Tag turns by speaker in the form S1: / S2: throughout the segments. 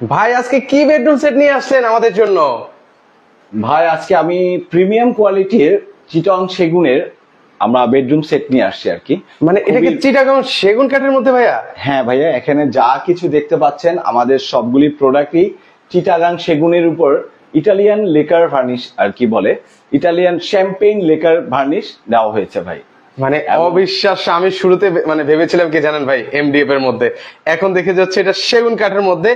S1: ভাই আজকে কি বেডরুম সেট নিয়ে আসছেন আমাদের জন্য?
S2: ভাই আজকে আমি প্রিমিয়াম কোয়ালিটির চিটং সেগুনের আমরা বেডরুম সেট নিয়ে আসছি আর কি।
S1: মানে এটা কি চিটাগাং সেগুন কাঠের মধ্যে ভাইয়া?
S2: হ্যাঁ ভাইয়া, এখানে যা কিছু দেখতে পাচ্ছেন আমাদের সবগুলি প্রোডাক্টই চিটাগাং সেগুনের উপর ইটালিয়ান লেকার ভার্নিশ আর কি বলে, ইটালিয়ান শ্যাম্পেইন লেকার ভার্নিশ দেওয়া হয়েছে ভাই।
S1: মানে অবিশ্বাস, আমি শুরুতে মানে ভেবেছিলাম কি জানেন ভাই, এমডিএফ এর মধ্যে, এখন দেখে যাচ্ছে এটা সেগুন কাঠের মধ্যে।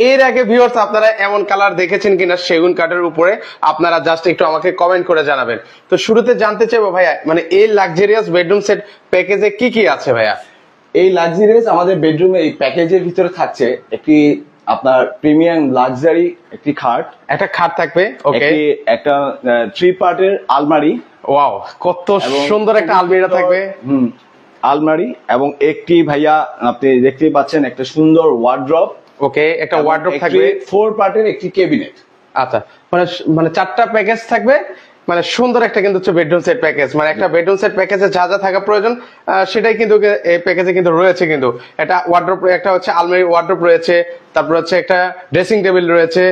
S1: এর আগে ভিউয়ার্স আপনারা এমন কালার দেখেছেন কিনা সেগুন কাঠের উপরে, আপনারা জাস্ট একটু আমাকে কমেন্ট করে জানাবেন। তো শুরুতে জানতে চাইবো ভাইয়া, মানে এই লাক্সারিয়াস বেডরুম সেট প্যাকেজে কি কি আছে ভাইয়া?
S2: এই লাক্সারিয়াস আমাদের বেডরুমে এই প্যাকেজের ভিতরে থাকছে একটি আপনার প্রিমিয়াম লাক্সারি একটি খাট,
S1: একটা খাট থাকবে, ওকে,
S2: একটা 3 পার্টের আলমারি।
S1: ওয়াও, কত সুন্দর একটা আলমিরা থাকবে।
S2: আলমারি এবং একটি ভাইয়া আপনি দেখতেই পাচ্ছেন একটা সুন্দর ওয়ার্ড্রপ।
S1: ওকে, একটা ওয়ার্ড্রপ থাকবে,
S2: 4 পার্টের একটি ক্যাবিনেট।
S1: আচ্ছা, মানে মানে 4টা প্যাকেজ থাকবে, মানে সুন্দর একটা কিন্তু হচ্ছে বেডরুম সেট প্যাকেজ। মানে একটা বেডরুম সেট প্যাকেজে যা যা থাকা প্রয়োজন সেটাই কিন্তু এই প্যাকেজে কিন্তু রয়েছে। কিন্তু একটা ওয়ার্ড্রপ, একটা হচ্ছে আলমারি ওয়ার্ড্রপ রয়েছে, তারপর হচ্ছে একটা ড্রেসিং টেবিল রয়েছে,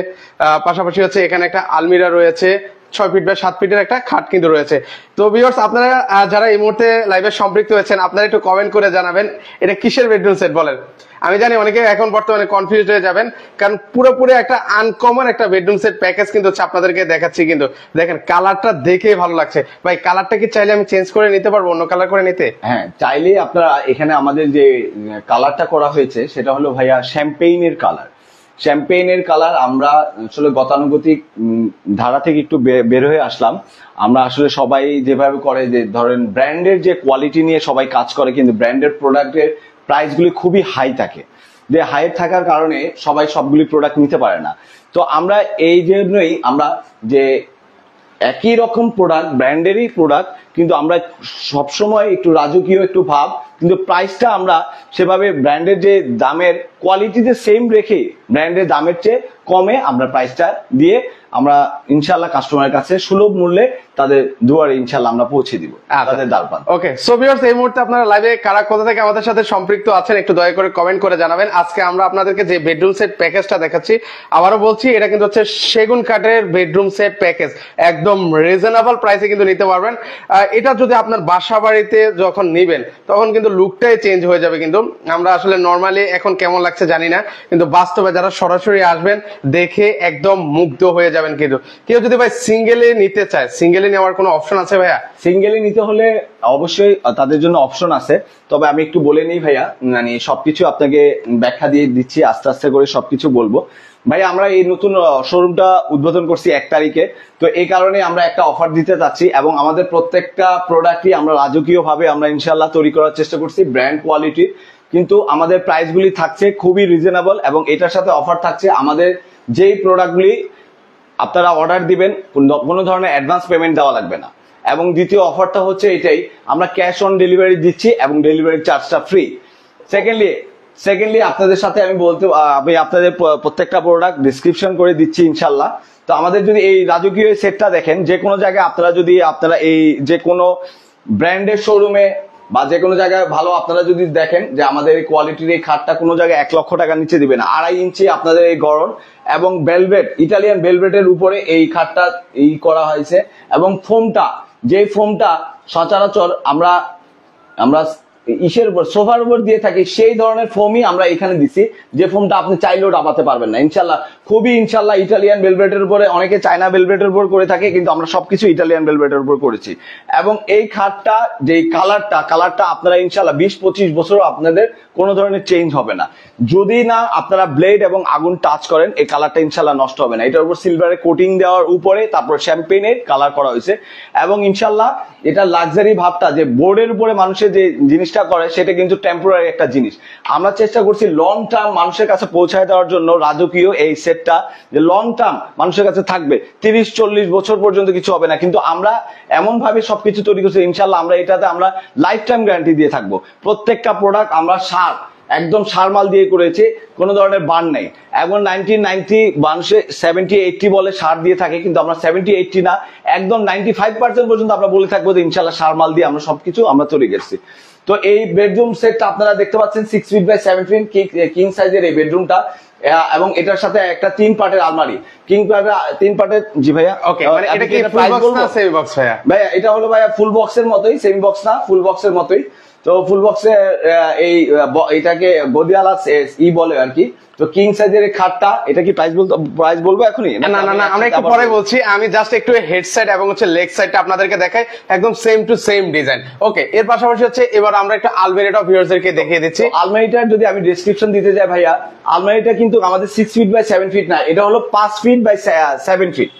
S1: পাশাপাশি হচ্ছে এখানে একটা আলমিরা রয়েছে, 6 ফিট বা 7 ফিটের একটা খাট কিন্তু রয়েছে। তো ভিউয়ার্স আপনারা যারা এই মুহূর্তে লাইভে সম্পৃক্ত হয়েছেন, আপনারা একটু কমেন্ট করে জানাবেন এটা কিসের বেডরুম সেট বলেন। আমি জানি অনেকে এখন বর্তমানে কনফিউজ হয়ে যাবেন, কারণ পুরোপুরি একটা আনকমন একটা বেডরুম সেট প্যাকেজ কিন্তু হচ্ছে আপনাদেরকে দেখাচ্ছি। কিন্তু দেখেন কালারটা দেখেই ভালো লাগছে ভাই। কালারটা কি চাইলে আমি চেঞ্জ করে নিতে পারবো, অন্য কালার করে নিতে?
S2: হ্যাঁ, চাইলে আপনারা এখানে আমাদের যে কালারটা করা হয়েছে সেটা হলো ভাইয়া শ্যাম্পেইনের কালার। শ্যাম্পেইনের কালার আমরা আসলে গতানুগতিক ধারা থেকে একটু বের হয়ে আসলাম। আমরা আসলে সবাই যেভাবে করে, যে ধরেন ব্র্যান্ডের যে কোয়ালিটি নিয়ে সবাই কাজ করে, কিন্তু ব্র্যান্ডের প্রোডাক্টের প্রাইসগুলি খুবই হাই থাকে, যে হাই থাকার কারণে সবাই সবগুলি প্রোডাক্ট নিতে পারে না। তো আমরা এই জন্যই আমরা যে একই রকম প্রোডাক্ট, ব্র্যান্ডেরই প্রোডাক্ট, কিন্তু আমরা সবসময় একটু রাজকীয় একটু ভাব, কিন্তু প্রাইসটা আমরা সেভাবে ব্র্যান্ডের যে দামের কোয়ালিটিতে সেম রেখে ব্র্যান্ডের দামের চেয়ে কমে আমরা প্রাইসটা দিয়ে আমরা ইনশাল্লাহ কাস্টমারের কাছে সুলভ মূল্যে তাদের দুয়ারে ইনশাল্লাহ আমরা পৌঁছে দিব তাদের দ্বারপান।
S1: ওকে, সো ভিউয়ার্স এই মুহূর্তে আপনারা লাইভে কারা কোথা থেকে আমাদের সাথে সম্পৃক্ত আছেন একটু দয়া করে কমেন্ট করে জানাবেন। আজকে আমরা আপনাদেরকে যে বেডরুম সেট প্যাকেজটা দেখাচ্ছি, আবারও বলছি এটা কিন্তু হচ্ছে সেগুন কাঠের বেডরুম সেট প্যাকেজ, একদম রিজনেবল প্রাইসে কিন্তু নিতে পারবেন। এটা যদি আপনার বাসা বাড়িতে যখন নিবেন তখন কিন্তু লুকটাই চেঞ্জ হয়ে যাবে। কিন্তু আমরা আসলে নর্মালি এখন কেমন লাগছে জানি না, কিন্তু বাস্তবে যারা সরাসরি আসবেন দেখে একদম মুগ্ধ হয়ে যাবেন। কিন্তু কেউ যদি ভাই সিঙ্গেলে নিতে চায়, সিঙ্গেলে নেওয়ার কোনো অপশন আছে ভাইয়া?
S2: সিঙ্গেলে নিতে হলে অবশ্যই তাদের জন্য অপশন আছে, তবে আমি একটু বলে নিই ভাইয়া, মানে সবকিছু আপনাকে ব্যাখ্যা দিয়ে দিচ্ছি, আস্তে আস্তে করে সবকিছু বলবো। ভাই আমরা এই নতুন শোরুমটা উদ্বোধন করছি 1 তারিখে, তো এই কারণে আমরা একটা অফার দিতে চাচ্ছি এবং আমাদের প্রত্যেকটা প্রোডাক্টই আমরা রাজকীয় ভাবে আমরা ইনশাল্লাহ তৈরি করার চেষ্টা করছি, ব্র্যান্ড কোয়ালিটির। কিন্তু আমাদের প্রাইসগুলি থাকছে খুবই রিজনেবল এবং এটার সাথে অফার থাকছে, আমাদের যেই প্রোডাক্টগুলি আপনারা অর্ডার দিবেন কোনো ধরনের অ্যাডভান্স পেমেন্ট দেওয়া লাগবে না। এবং দ্বিতীয় অফারটা হচ্ছে এটাই, আমরা ক্যাশ অন ডেলিভারি দিচ্ছি এবং ডেলিভারি চার্জটা ফ্রি। সেকেন্ডলি আপনাদের সাথে আমি আপনাদের প্রত্যেকটা প্রোডাক্ট ডিসক্রিপশন করে দিচ্ছি ইনশাল্লাহ। তো আমাদের যদি এই রাজকীয় সেটটা দেখেন, যে কোনো জায়গায় আপনারা এই যে কোনো ব্র্যান্ডের শোরুমে বা যে কোনো জায়গায় ভালো আপনারা যদি দেখেন যে আমাদের এই কোয়ালিটির এই খাটটা কোনো জায়গায় 1 লক্ষ টাকার নিচে দিবে না। 2.5 ইঞ্চি আপনাদের এই গড়ন এবং ভেলভেট, ইটালিয়ান ভেলভেটের উপরে এই খাটটা করা হয়েছে এবং ফোমটা, যে ফোমটা সচরাচর আমরা ইসের উপর সোফার উপর দিয়ে থাকি, সেই ধরনের ফোমই আমরা এখানে দিছি, যে ফোমটা আপনি চাইলেও ডাবাতে পারবেন না ইনশাল্লাহ। খুবই ইনশাল্লাহ ইটালিয়ান ভেলভেটের উপরে, অনেকে চায়না ভেলভেটের উপর করে থাকে, কিন্তু আমরা সবকিছু ইটালিয়ান ভেলভেটের উপর করেছি। এবং এই খাটটা যে কালারটা আপনারা ইনশাল্লাহ 20-25 বছরও আপনাদের কোনো ধরনের চেঞ্জ হবে না, যদি না আপনারা ব্লেড এবং আগুন টাচ করেন, এই কালারটা ইনশাল্লাহ নষ্ট হবে না। এটার উপর সিলভারের কোটিং দেওয়ার উপরে তারপর শ্যাম্পেনের কালার করা হয়েছে এবং ইনশাল্লাহ এটা লাক্সারি ভাবটা, যে বোর্ডের উপরে মানুষের যে জিনিসটা করে সেটা কিন্তু টেম্পোরারি একটা জিনিস। আমরা চেষ্টা করছি লং টার্ম মানুষের কাছে পৌঁছায় দেওয়ার জন্য রাজকীয় এই সেটটা, যে লং টার্ম মানুষের কাছে থাকবে, 30-40 বছর পর্যন্ত কিছু হবে না। কিন্তু আমরা এমন ভাবে সবকিছু তৈরি করছি ইনশাল্লাহ, আমরা এটাতে আমরা লাইফ টাইম গ্যারান্টি দিয়ে থাকবো। প্রত্যেকটা প্রোডাক্ট আমরা একদম সারমাল দিয়ে করেছে, কোনো ধরনের বার্ন নেই। এখন 1990 মানুষে 70-80 বলে সার দিয়ে থাকে, কিন্তু আমরা 70-80 না, একদম 95% পর্যন্ত আমরা বলে থাকবো যে ইনশাল্লাহ সারমাল দিয়ে আমরা সবকিছু আমরা তৈরি করছি। তো এই বেডরুম সেটটা আপনারা দেখতে পাচ্ছেন 6 ফিট বাই 7 ফিট কিং সাইজের এই বেডরুমটা। এবং এটার সাথে একটা 3 পার্টের আলমারি, কিং পার্টের 3 পার্টের। জি ভাইয়া,
S1: ওকে, মানে এটা কি ফুল বক্স না সেমি বক্স ভাইয়া?
S2: ভাইয়া এটা হলো ভাইয়া ফুল বক্সের মতোই, সেমি বক্স না, ফুল বক্সের মতোই। তো ফুল বক্সে এই এটাকে গদিয়ালা ই বলে আর কি। তো কিং সাইজের খাটটা, এটা কি প্রাইস বলবো এখনই?
S1: না না না, আমরা একটু পরে বলছি। আমি জাস্ট একটু হেড সাইড এবং হচ্ছে লেগ সাইডটা আপনাদেরকে দেখাই, একদম সেম টু সেম ডিজাইন। ওকে, এর পাশাপাশি হচ্ছে এবার আমরা একটা আলমারিটা ভিউয়ারদেরকে দেখিয়ে দিচ্ছি।
S2: আলমারিটার যদি আমি ডেসক্রিপশন দিতে যাই ভাইয়া, আলমারিটা কিন্তু আমাদের 6 ফিট বাই 7 ফিট না, এটা হলো 5 feet by 7 feet.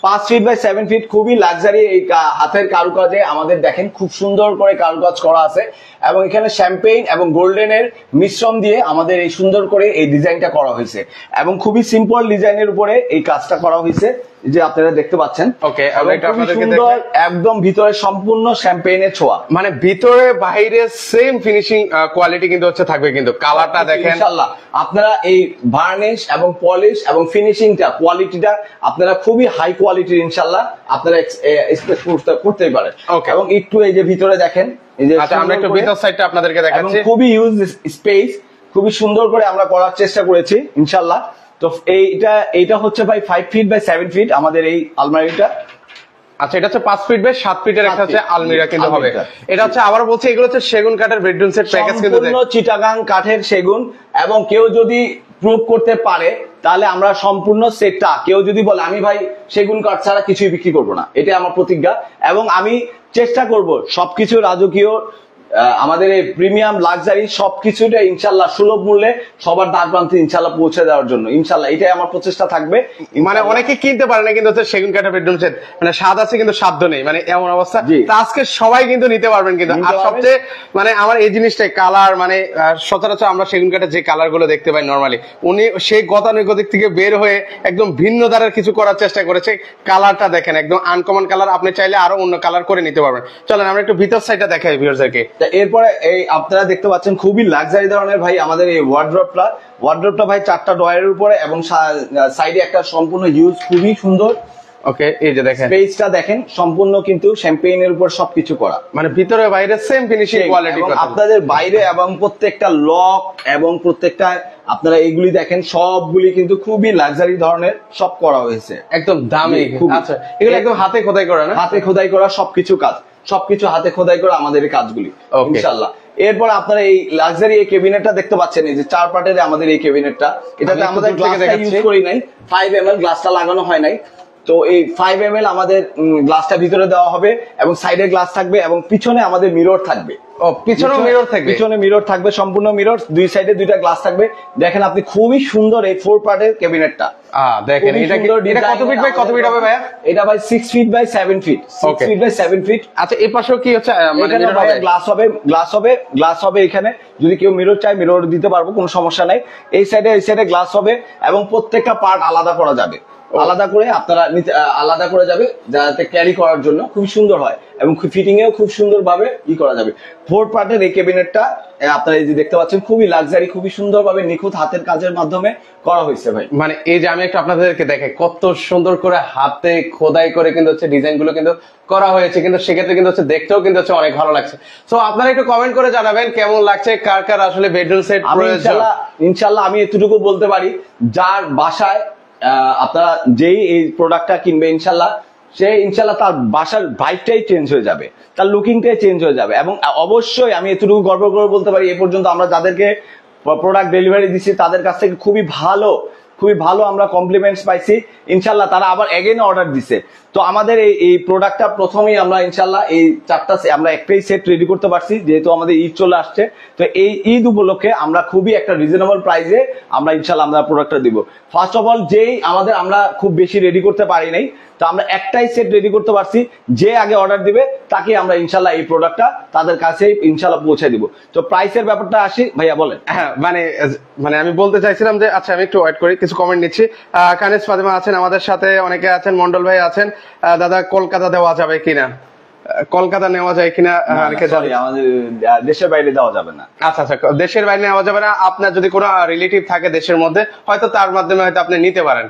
S2: 5 feet by 7 feet, খুবই লাক্সারি। এই হাতের কারুকাজে আমাদের দেখেন খুব সুন্দর করে কারুকাজ করা আছে, এবং এখানে শ্যাম্পেইন এবং গোল্ডেনের মিশ্রণ দিয়ে আমাদের এই সুন্দর করে এই ডিজাইনটা করা হয়েছে, এবং খুবই সিম্পল ডিজাইনের উপরে এই কাজটা করা হয়েছে, যে আপনারা দেখতে পাচ্ছেন।
S1: ওকে,
S2: সুন্দর, একদম ভিতরে সম্পূর্ণ শ্যাম্পেইনের ছোঁয়া,
S1: মানে ভিতরে বাইরে সেম ফিনিশিং কোয়ালিটি কিন্তু হচ্ছে থাকবে। কিন্তু কালারটা দেখেন
S2: ইনশাআল্লাহ আপনারা এই ভার্নিশ এবং পলিশ এবং ফিনিশিংটা, কোয়ালিটিটা আপনারা খুবই হাই কোয়ালিটির ইনশাআল্লাহ আপনারা এক্সপেক্ট করতেই পারেন। এবং একটু এই যে ভিতরে দেখেন, এই যে
S1: আচ্ছা, আমরা একটু ভিতর সাইডটা আপনাদেরকে দেখাচ্ছি।
S2: খুবই ইউজ স্পেস, খুবই সুন্দর করে আমরা করার চেষ্টা করেছি ইনশাআল্লাহ। তো এইটা হচ্ছে ভাই 5 ফিট বাই 7 ফিট আমাদের এই আলমারিটা।
S1: আচ্ছা, এটা হচ্ছে 5 ফিট বাই 7 ফিটের একটা হচ্ছে আলমিরা কিন্তু হবে। এটা হচ্ছে আবার বলছি, এগুলো হচ্ছে সেগুন কাঠের বেডরুম সেট প্যাকেজ কিন্তু,
S2: সম্পূর্ণ চিটাগাং কাঠের সেগুন। এবং কেউ যদি প্রুভ করতে পারে তাহলে আমরা সম্পূর্ণ সেটটা, কেউ যদি বলে আমি ভাই সেগুন কাঠ ছাড়া কিছুই বিক্রি করবো না, এটা আমার প্রতিজ্ঞা। এবং আমি চেষ্টা করব সবকিছু রাজকীয়, আমাদের এই প্রিমিয়াম লাক্সারি সবকিছুটা ইনশাল্লাহ সুলভ মূল্যে সবার দ্বার প্রান্তে ইনশাল্লাহ পৌঁছে দেওয়ার জন্য ইনশাল্লাহ এটাই আমার প্রচেষ্টা থাকবে।
S1: মানে অনেকে কিনতে পারে না কিন্তু হচ্ছে সেগুন কাঠের বেডরুম সেট, মানে স্বাদ আছে কিন্তু সাধ্য নেই, মানে এমন অবস্থা। তো আজকে সবাই কিন্তু নিতে পারবেন কিন্তু। আর সবচেয়ে মানে আমার এই জিনিসটাই কালার, মানে সচরাচর আমরা সেগুন কাঠের যে কালার গুলো দেখতে পাই নর্মালি, উনি সেই গতানুগতিক থেকে বের হয়ে একদম ভিন্ন ধারার কিছু করার চেষ্টা করেছে। কালারটা দেখেন একদম আনকমন কালার, আপনি চাইলে আরো অন্য কালার করে নিতে পারবেন। চলেন আমরা একটু ভিতর সাইডটা দেখাই ভিউয়ারদেরকে।
S2: এরপরে এই আপনারা দেখতে পাচ্ছেন খুবই লাক্সারি ধরনের ভাই আমাদের এই ওয়ার্ড্রপটা ভাই 4টা ডয়ারের উপরে, এবং সাইডে একটা সম্পূর্ণ হিউজ, খুবই সুন্দর।
S1: ওকে, এই যে দেখেন
S2: স্পেসটা দেখেন, সম্পূর্ণ কিন্তু শ্যাম্পেইনের উপর সবকিছু করা,
S1: মানে ভিতরে বাইরে সেম ফিনিশিং কোয়ালিটি।
S2: আপনাদের বাইরে এবং প্রত্যেকটা লক এবং প্রত্যেকটা আপনারা এইগুলি দেখেন, সবগুলি কিন্তু খুবই লাক্সারি ধরনের সব করা হয়েছে,
S1: একদম দামি। আচ্ছা, এগুলো একদম হাতে খোদাই করা না?
S2: হাতে খোদাই করা সবকিছু হাতে খোদাই করা আমাদের এই কাজগুলি ইনশাআল্লাহ। এরপর আপনারা এই লাক্সারি এই ক্যাবিনেটটা দেখতে পাচ্ছেন, এই যে 4 পার্টের আমাদের এই ক্যাবিনেটটা, এটাতে আমাদের গ্লাসটা ইউজ করি নাই, 5 ml গ্লাসটা লাগানো হয় নাই। তো এই 5 ml আমাদের গ্লাসটা ভিতরে দেওয়া হবে, এবং সাইডে গ্লাস থাকবে, এবং পিছনে আমাদের মিরর থাকবে।
S1: পিছনে
S2: মিরর থাকবে, সম্পূর্ণ মিরর, দুই সাইডে 2টা গ্লাস থাকবে। দেখেন আপনি খুবই সুন্দর এই 4 পার্টের ক্যাবিনেটটা
S1: দেখেন। এটা কত ফিট বাই কত ফিট হবে ভাইয়া?
S2: এটা ভাই 6 feet by 7 feet. 6 feet by 7 feet.
S1: আচ্ছা, এই পাশেও কি হচ্ছে মানে
S2: গ্লাস হবে এখানে, যদি কেউ মিরর চায় মিরর দিতে পারবো, কোনো সমস্যা নাই। এই সাইডে গ্লাস হবে, এবং প্রত্যেকটা পার্ট আলাদা করা যাবে, আলাদা করে আপনারা আলাদা করে যাবে, যাতে ক্যারি করার জন্য খুব সুন্দর হয়, এবং ফিটিং এও খুব সুন্দর ভাবে করা যাবে। 4 পার্টের এই ক্যাবিনেটটা আপনারা এই যে দেখতে পাচ্ছেন, খুবই লাক্সারি, খুবই সুন্দর ভাবে নিখুঁত হাতের কাজের মাধ্যমে করা হয়েছে ভাই।
S1: মানে এই যে আমি একটু আপনাদেরকে দেখাই, কত সুন্দর করে হাতে খোদাই করে কিন্তু হচ্ছে ডিজাইন গুলো কিন্তু করা হয়েছে, কিন্তু সেক্ষেত্রে কিন্তু হচ্ছে দেখতেও কিন্তু হচ্ছে অনেক ভালো লাগছে। তো আপনারা একটু কমেন্ট করে জানাবেন কেমন লাগছে, কার কার আসলে বেডরুম সেট প্রয়োজন।
S2: ইনশাআল্লাহ আমি এতটুকু বলতে পারি, যার বাসায় আপনারা যেই এই প্রোডাক্টটা কিনবে ইনশাল্লাহ তার বাসার ভাইবটাই চেঞ্জ হয়ে যাবে, তার লুকিংটাই চেঞ্জ হয়ে যাবে। এবং অবশ্যই আমি এতটুকু গর্ব করে বলতে পারি, এ পর্যন্ত আমরা যাদেরকে প্রোডাক্ট ডেলিভারি দিচ্ছি তাদের কাছ থেকে খুবই ভালো আমরা কমপ্লিমেন্টস পাইছি ইনশাল্লাহ। তারা আবার এগেইন অর্ডার দিছে। তো আমাদের এই প্রোডাক্টটা প্রথমেই আমরা ইনশাল্লাহ এই 4টা আমরা একটাই সেট রেডি করতে পারছি, যেহেতু আমাদের ঈদ চলে আসছে। তো এই ঈদ উপলক্ষে আমরা খুবই একটা রিজনেবল প্রাইসে আমরা ইনশাল্লাহ আমরা প্রোডাক্টটা দিব। ফার্স্ট অফ অল, আমরা খুব বেশি রেডি করতে পারি নাই, তো আমরা একটাই সেট রেডি করতে পারছি। যে আগে অর্ডার দিবে তাকে আমরা ইনশাল্লাহ এই প্রোডাক্টটা তাদের কাছে ইনশাল্লাহ পৌঁছে দিব। তো প্রাইসের ব্যাপারটা আসি ভাইয়া, বলেন।
S1: হ্যাঁ, মানে আমি বলতে চাইছিলাম যে, আচ্ছা আমি একটু ওয়েট করি, কিছু কমেন্ট নিচ্ছি। কানিজ ফাতেমা আছেন আমাদের সাথে, অনেকে আছেন, মন্ডল ভাই আছেন। দাদা, কলকাতা দেওয়া যাবে কিনা? কলকাতা নেওয়া যায় কিনা?
S2: আমাদের দেশের বাইরে দেওয়া যাবে না।
S1: আচ্ছা, দেশের বাইরে নেওয়া যাবে না। আপনার যদি কোনো রিলেটিভ থাকে দেশের মধ্যে, হয়তো তার মাধ্যমে হয়তো আপনি নিতে পারেন।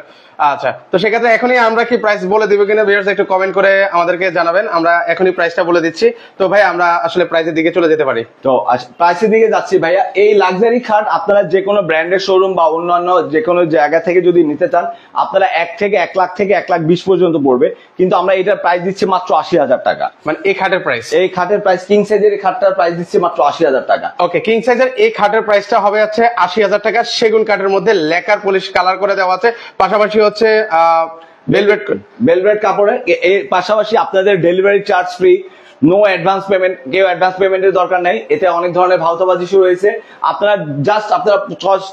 S1: আচ্ছা, তো সেক্ষেত্রে এখনই আমরা কি প্রাইস বলে দিব কিনা ভিউয়ার্স একটু কমেন্ট করে আমাদেরকে জানাবেন, আমরা এখনই প্রাইসটা বলে দিচ্ছি। তো ভাই আমরা আসলে প্রাইসের দিকে চলে যেতে পারি।
S2: তো প্রাইসের দিকে যাচ্ছি ভাইয়া। এই লাক্সারি খাট আপনারা যে কোনো ব্র্যান্ডের শোরুম বা অন্যান্য যে কোনো জায়গা থেকে যদি নিতে চান, আপনারা 1 লাখ থেকে 1,20,000 পর্যন্ত পড়বে, কিন্তু আমরা এটার প্রাইস দিচ্ছি মাত্র 80,000 টাকা।
S1: মানে এই খাটের প্রাইস,
S2: এই খাটের প্রাইস কিং সাইজের এই খাটটার প্রাইস দিচ্ছি মাত্র 80,000 টাকা।
S1: ওকে, কিং সাইজের এই খাটের প্রাইসটা হবে হচ্ছে 80,000 টাকা। সেগুন কাঠের মধ্যে লেকার পলিশ কালার করে দেওয়া আছে, পাশাপাশি হচ্ছে
S2: ভেলভেট কাপড়ের। এর পাশাপাশি আপনাদের delivery charge free, no advance payment, কেউ অ্যাডভান্স পেমেন্টের দরকার নেই। এতে অনেক ধরনের ভাউতাবাজি শুরু হয়েছে। আপনারা জাস্ট আপনারা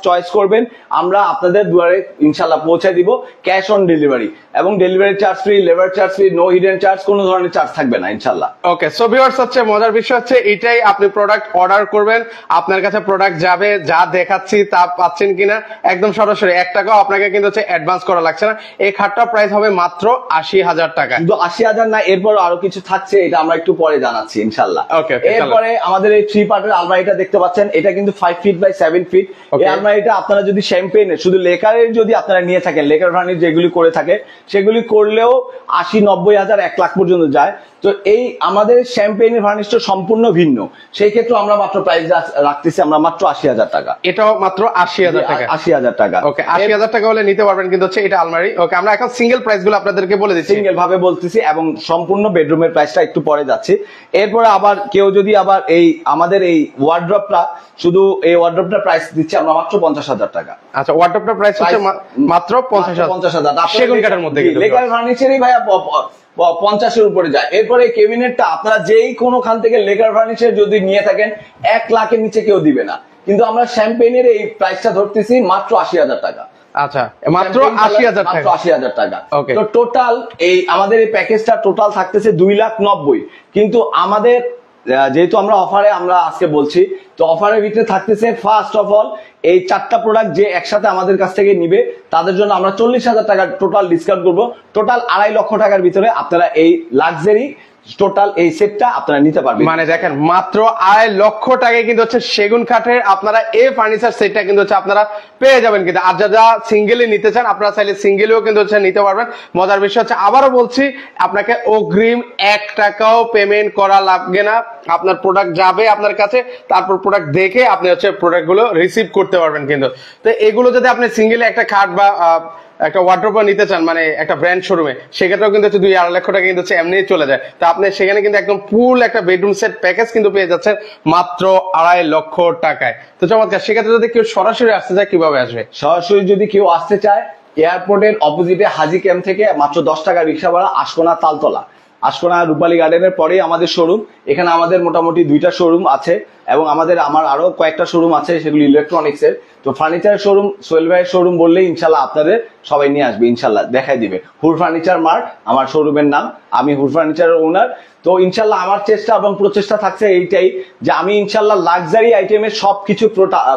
S2: চয়েস করবেন, আমরা আপনাদের দুয়ারে ইনশাল্লাহ পৌঁছে দিব ক্যাশ অন ডেলিভারি, এবং delivery charge free, labour charge free, no hidden charge, কোনো ধরনের চার্জ থাকবে না ইনশাল্লাহ।
S1: ওকে, সো ভিউয়ার্স হচ্ছে মজার বিষয় হচ্ছে এটাই, আপনি প্রোডাক্ট অর্ডার করবেন, আপনার কাছে প্রোডাক্ট যাবে, যা দেখাচ্ছি তা পাচ্ছেন কিনা একদম সরাসরি, 1 টাকাও আপনাকে কিন্তু হচ্ছে অ্যাডভান্স করা লাগছে না। এই খাটটার প্রাইস হবে মাত্র 80,000 টাকা।
S2: শুধু 80,000 না, এরপর আরো কিছু থাকছে, এটা আমরা একটু পরে জানাচ্ছি ইনশাল্লাহ।
S1: Okay,
S2: এরপরে আমাদের এই 3 পার্টের আলমারিটা দেখতে পাচ্ছেন, এটা কিন্তু 5 ফিট বাই 7 ফিট। এই আলমারিটা আপনারা যদি শ্যাম্পেনের শুধু লেকারের যদি আপনারা নিয়ে থাকেন, লেকার ফার্নিচার যেগুলি করে থাকে সেগুলি করলেও 80-90,000 1 লাখ পর্যন্ত যায়। তো এই আমাদের শ্যাম্পেনের ফার্নিচার সম্পূর্ণ ভিন্ন, সেই ক্ষেত্রে আমরা মাত্র প্রাইস রাখতেছি আমরা মাত্র 80,000 টাকা।
S1: এটাও মাত্র 80,000 টাকা।
S2: 80,000 টাকা।
S1: ওকে, 80,000 টাকা হলে নিতে পারবেন কিন্তু হচ্ছে এটা আলমারি। ওকে, আমরা এখন সিঙ্গেল প্রাইস গুলো আপনাদেরকে বলে দিচ্ছি,
S2: সিঙ্গেল ভাবে বলতেছি, এবং সম্পূর্ণ বেডরুমের প্রাইসটা একটু পরে যাচ্ছে। এরপরে আবার কেউ যদি আবার এই আমাদের এই ওয়ার্ড্রপটা, শুধু এই ওয়ার্ড্রপটা প্রাইস দিচ্ছি আমরা মাত্র 50,000 টাকা।
S1: আচ্ছা, ওয়ার্ড্রপটার প্রাইস হচ্ছে মাত্র 50,000 সেগুন কাঠের মধ্যে।
S2: লেকার ফার্নিচারই ভাইয়া 50-এর উপরে যায়। এরপরে কেবিনেটটা আপনারা যেই কোনো খান থেকে লেকার ফার্নিচার যদি নিয়ে থাকেন 1 লাখের নিচে কেউ দিবে না, কিন্তু আমরা শ্যাম্পেনের এই প্রাইসটা ধরতেছি মাত্র 80,000 টাকা।
S1: আচ্ছা, মাত্র 80,000 টাকা।
S2: মাত্র 80,000 টাকা।
S1: ওকে,
S2: তো টোটাল এই আমাদের এই প্যাকেজটা টোটাল থাকতেছে 2,90,000, কিন্তু আমাদের যেহেতু আমরা অফারে আমরা আজকে বলছি, তো অফারের ভিতরে থাকতেছে ফার্স্ট অফ অল এই 4টা প্রোডাক্ট যে একসাথে আমাদের কাছ থেকে নিবে তাদের জন্য আমরা 40,000 টাকা টোটাল ডিসকাউন্ট করবো। টোটাল 2.5 লক্ষ টাকার ভিতরে আপনারা এই লাক্সারি টোটাল এই সেটটা আপনারা নিতে পারবেন।
S1: মানে দেখেন, মাত্র 2.5 লক্ষ টাকায় কিন্তু হচ্ছে সেগুন কাঠের আপনারা এই ফার্নিচার সেটটা কিন্তু হচ্ছে আপনারা পেয়ে যাবেন। কিন্তু আর যারা সিঙ্গেলি নিতে চান, আপনারা চাইলে সিঙ্গেলিও কিন্তু হচ্ছে নিতে পারবেন। মজার বিষয় হচ্ছে, আবারও বলছি, আপনাকে অগ্রিম 1 টাকাও পেমেন্ট করা লাগবে না। আপনার প্রোডাক্ট যাবে আপনার কাছে, তারপর প্রোডাক্ট দেখে আপনি হচ্ছে প্রোডাক্ট গুলো রিসিভ করতে পারবেন। কিন্তু তো এগুলো যদি আপনি সিঙ্গেলি একটা খাট বা একটা ওয়ার্ড্রোব নিতে চান, মানে একটা ব্র্যান্ড শোরুমে, সেক্ষেত্রেও কিন্তু হচ্ছে 2-2.5 লক্ষ টাকা কিন্তু হচ্ছে এমনি চলে যায়। তো আপনি সেখানে কিন্তু একদম ফুল একটা বেডরুম সেট প্যাকেজ কিন্তু পেয়ে যাচ্ছেন মাত্র 2.5 লক্ষ টাকায়। তো চমৎকার। সেক্ষেত্রে যদি কেউ সরাসরি আসতে চায়, কিভাবে আসবে?
S2: সরাসরি যদি কেউ আসতে চায়, এয়ারপোর্টের অপোজিটে হাজি ক্যাম্প থেকে মাত্র 10 টাকা রিক্সা ভাড়া, আশকোনা তালতলা, আশকোনা রূপালী গার্ডেনের পরেই আমাদের শোরুম। এখানে আমাদের মোটামুটি 2টা শোরুম আছে, এবং আমার আরো কয়েকটা শোরুম আছে, সেগুলি ইলেকট্রনিক্স এর। তো ফার্নিচার শোরুম, সোহেল ভাইয়ের শোরুম বললেই ইনশাল্লাহ আপনাদের সবাই নিয়ে আসবে, ইনশাল্লাহ দেখাই দিবে। হুর ফার্নিচার মার্ট আমার শোরুমের নাম, আমি হুর ফার্নিচারের ওনার। তো ইনশাল্লাহ আমার চেষ্টা এবং প্রচেষ্টা থাকছে এইটাই, যে আমি ইনশাল্লাহ লাক্সারি আইটেমের সবকিছু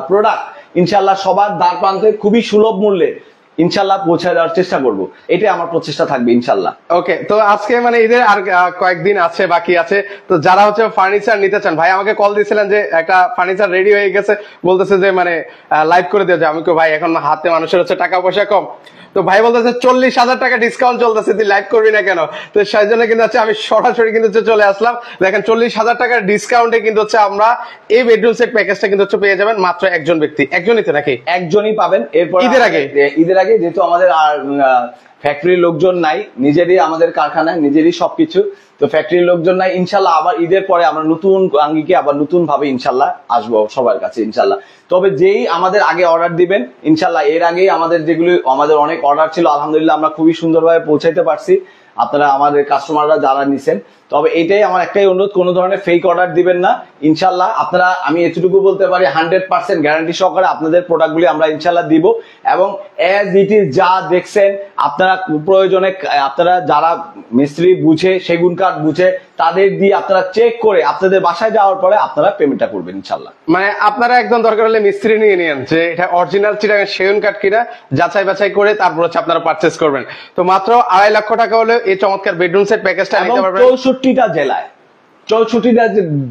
S2: প্রোডাক্ট ইনশাল্লাহ সবার দ্বার প্রান্তে খুবই সুলভ মূল্যে ইনশাল্লাহ পৌঁছে দেওয়ার চেষ্টা করব। এটাই আমার প্রচেষ্টা থাকবে ইনশাল্লাহ।
S1: ওকে, তো আজকে মানে ঈদের আর কয়েকদিন আছে, বাকি আছে। তো যারা হচ্ছে ফার্নিচার নিতে চান, ভাই আমাকে কল দিয়েছিলেন যে একটা ফার্নিচার রেডি হয়ে গেছে, বলতেছে যে মানে লাইভ করে দিয়েছে। আমি কো ভাই এখন হাতে মানুষের হচ্ছে টাকা পয়সা কম, তো ভাই বলতেছে 40,000 টাকা ডিসকাউন্ট চলতেছে, তুই লাইভ করবি না কেন? তো সেই জন্য কিন্তু হচ্ছে আমি সরাসরি কিন্তু হচ্ছে চলে আসলাম। দেখেন, 40,000 টাকার ডিসকাউন্টে কিন্তু হচ্ছে আমরা এই বেডরুম সেট প্যাকেজটা কিন্তু হচ্ছে পেয়ে যাবেন মাত্র একজন ব্যক্তি। একজনই তো নাকি?
S2: একজনই পাবেন। এরপর
S1: ঈদের আগে
S2: যেহেতু আমাদের আর ফ্যাক্টরির লোকজন নাই, নিজেরই আমাদের কারখানায় নিজেরই সবকিছু, তো ফ্যাক্টরির লোকজন নাই। ইনশাল্লাহ আবার ঈদের পরে আমরা নতুন আঙ্গিকে আবার নতুন ভাবে ইনশাল্লাহ আসবো সবার কাছে ইনশাল্লাহ। তবে যেই আমাদের আগে অর্ডার দিবেন ইনশাল্লাহ, এর আগেই আমাদের যেগুলি আমাদের অনেক অর্ডার ছিল, আলহামদুলিল্লাহ আমরা খুবই সুন্দরভাবে পৌঁছাইতে পারছি। আপনারা আমাদের কাস্টমাররা যারা নিছেন, তবে এটাই আমার একটাই অনুরোধ, কোনো ধরনের ফেক অর্ডার দিবেন না ইনশাল্লাহ। আপনারা, আমি এতটুকু বলতে পারি 100% গ্যারান্টি সহকারে আপনাদের প্রোডাক্টগুলি আমরা ইনশাল্লাহ দিব, এবং অ্যাজ ইট ইজ যা দেখছেন আপনারা প্রয়োজনে আপনারা যারা মিস্ত্রি বুঝে, সেগুন কাঠ বুঝে, তাদের দিয়ে আপনারা চেক করে আপনাদের বাসায় যাওয়ার পরে আপনারা পেমেন্টটা করবেন ইনশাল্লাহ।
S1: মানে আপনারা একদম দরকার হলে মিস্ত্রি নিয়ে নিন, যে এটা অরিজিনাল চিটাগাং সেগুন কাঠ কিনা যাচাই বাছাই করে তারপর হচ্ছে আপনারা পারচেস করবেন। তো মাত্র 2.5 লক্ষ টাকা হলে এই চমৎকার বেডরুম সেট প্যাকেজটা নিতে পারবেন।
S2: 64টা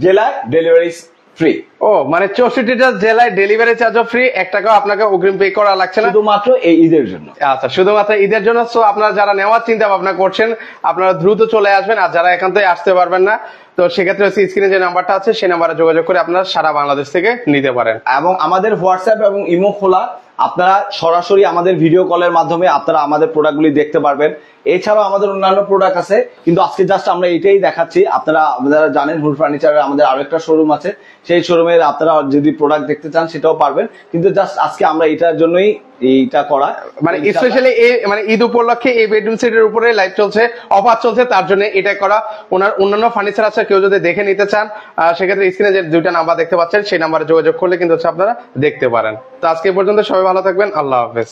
S2: জেলায় ডেলিভারি ফ্রি।
S1: ও মানে 64টা জেলায় ডেলিভারি চার্জও ফ্রি, 1 টাকাও আপনাকে অগ্রিম পে করা লাগছে না,
S2: শুধুমাত্র এই ঈদের জন্য।
S1: আচ্ছা শুধুমাত্র ঈদের জন্য। সো আপনারা যারা নেওয়ার চিন্তা ভাবনা করছেন আপনারা দ্রুত চলে আসবেন, আর যারা এখান থেকে আসতে পারবেন না তো সেক্ষেত্রে হচ্ছে স্ক্রিনে যে নাম্বারটা আছে সেই নাম্বারে যোগাযোগ করে আপনারা সারা বাংলাদেশ থেকে নিতে পারেন।
S2: এবং আমাদের হোয়াটসঅ্যাপ এবং ইমো খোলা, আপনারা সরাসরি আমাদের ভিডিও কলের মাধ্যমে আপনারা আমাদের প্রোডাক্টগুলি দেখতে পারবেন। এছাড়াও আমাদের অন্যান্য প্রোডাক্ট আছে, কিন্তু আজকে জাস্ট আমরা এটাই দেখাচ্ছি। আপনারা জানেন হুড ফার্নিচারের আমাদের আরো একটা শোরুম আছে, সেই শোরুমের আপনারা যদি প্রোডাক্ট দেখতে চান সেটাও পারবেন, কিন্তু জাস্ট আজকে আমরা এটার জন্যই এইটা করা,
S1: মানে স্পেশালি এই মানে ঈদ উপলক্ষে এই বেডরুম সেটের উপরে লাইভ চলছে, অফার চলছে, তার জন্য এটা করা। ওনার অন্যান্য ফার্নিচার আছে, কেউ যদি দেখে নিতে চান সেক্ষেত্রে স্ক্রিনে যে 2টা নাম্বার দেখতে পাচ্ছেন সেই নাম্বারে যোগাযোগ করলে কিন্তু হচ্ছে আপনারা দেখতে পারেন। তো আজকে পর্যন্ত সবাই ভালো থাকবেন, আল্লাহ হাফেজ।